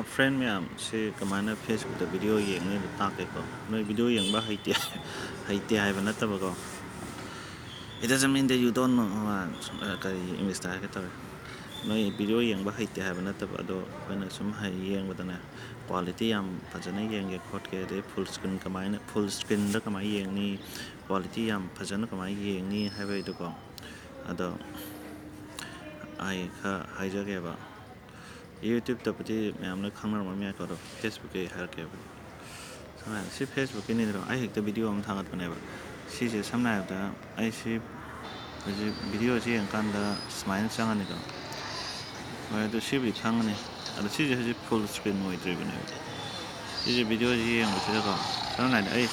Friend ma'am si kamaina Facebook da video yengni da take ko noi video yeng ba haite hai ba nattaba ko it doesn't mean that you don't know kari English ta ka tawe noi video yeng ba haite hai ba nattaba ado koina sum hai yeng ba dana quality yam phajana yeng ge khot ke de full screen kamaina full screen da kamai yengni quality yam phajana kamai yengni hai ba ido ko ado ai kha haijage ba YouTube tapati मैंने खाना मैं करो Facebook के हर के समय सी Facebook के नहीं रहा आई एक तो वीडियो हम थांगत बने बा सी जे सामने आता आई सी जो वीडियो जी अंकान दा स्माइल चांगा निका मैं तो सी भी थांगने अरे सी जे फुल स्क्रीन में इतने बने सी जे वीडियो जी अंग से का सामने आई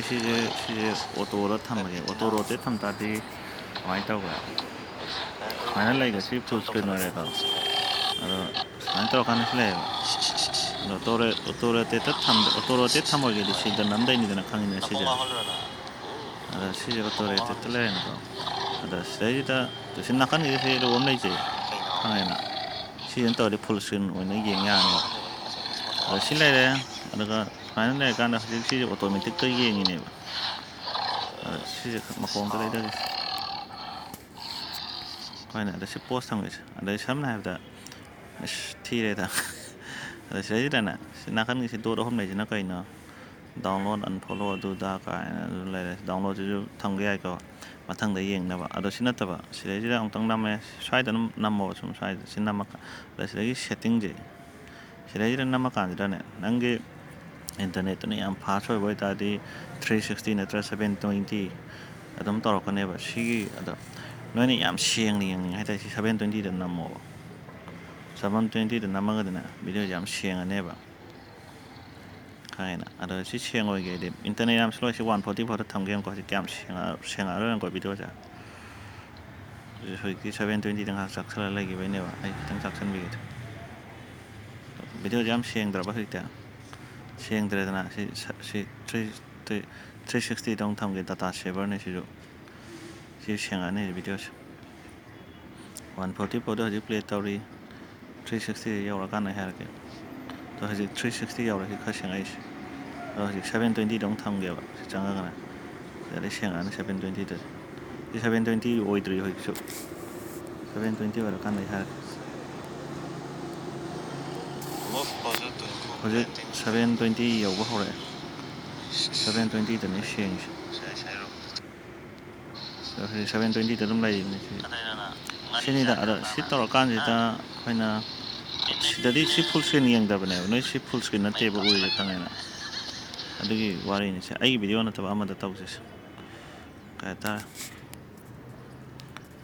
सी जे ऑटो रो थाम लगे ऑटो रोते थाम ताती वाइट आउट मैंने लाइक सी फुल स्क्रीन में रहता Nanti akan selesai. Otorete tham lagi di sini dan nanda ini dan kang ini saja. Ada sih otorete terlain ko. Ada saya kita tu sini nak kan ini saya itu omnai je. Kang ini. Sih entah di full screen ini yang ni. Ada sih lah ya. Ada kan mana ni kan ada sih otomatik tu yang ini. Sih makong terlain dah. Kau ini ada sih post tang guys. Ada sih mana ada. Thì đấy ta sẽ là nè nó khăn cái đồ đó hôm nay thì nó cái nó download unfollow đồ đa cái là download cho thằng cái có mà thằng đấy yên nè bạn ở đó xin nó ta sẽ là ông tăng năm ấy xoay từ năm một xuống xoay xin năm là sẽ cái setting gì sẽ là năm cái gì đó nè năng cái internet này em phá rồi với ta đi 360 này 720 ở đó tao cái này bạn xí ở đó nói này em xiên này hay ta 720 đến năm một 720 dan nama kadana video jam siang ane ba kaina ada si siang oi ge de internet am slow si 140 phot tham game ko si jam siang aro ko video ja so ki 720 dang sak sala lagi ba ne ba ai tang sak san video jam siang dra ba hita siang dra dana si 360 dong tham ge data saver ne si jo si siang ane video 140 phot da ji play story 360 euro kan hai ke to haji 360 euro ki khasing ai haji 720 dong tham ge ba changa kana ya siang an 720 de 720 oi tri hoi chu 720 euro kan hai haji 720 euro ba hore 720 de ne siang so 720 de dum lai ni sini dah ada situ kan kita kena jadi si full screen yang dah benar, noi si full screen nanti baru je kan ena. Aduh wari ini sih, ay video nanti apa dah tahu sih. Kata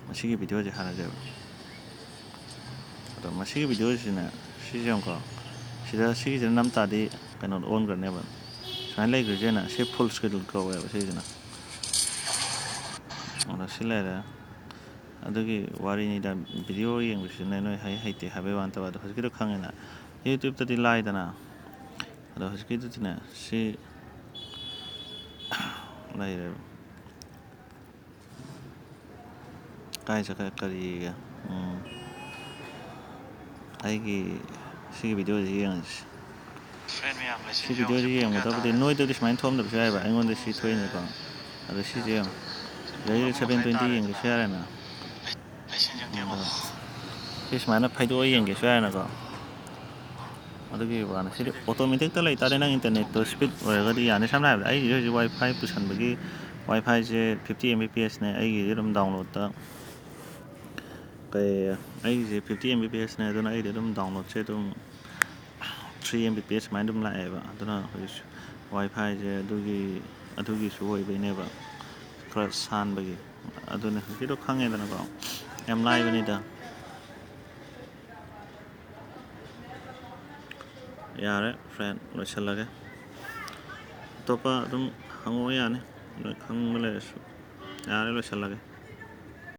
masih video je hara je. Atau masih video sih na, sih jam ko. Sih je nam tadi kan on kan ya ban. Saya lagi je na, si full screen ko ya sih je na. Orang sila dah. Adugi wari ni da video yang bisa neno hai te habe wan ta ba hos ki khang na YouTube ta di lai da na ado hos ki tu na si lai re kai sa kari ga ai ki si video ji yang si video ji yang ta ba de noi to dis main thom da sai ba ai ngon de si thoi ne ko ado si je yang jadi 720 yang ki share na Is mana phaidoi yang ge swa na ko adugi wana siri automatic ta lai ta na internet to speed ga di yani samna ai ji wifi pusan bagi wifi je 50 mbps ne ai gi rum download ta kai ai je 50 mbps ne dona ai rum download che tum 3 mbps mai dum lai ba dona wifi je adugi su hoi be ne ba kra san bagi aduna ki do khange dana ba em live ni da यार friend लोचल लगे तो पा तुम हंगो याने खंग मले यार लोचल लगे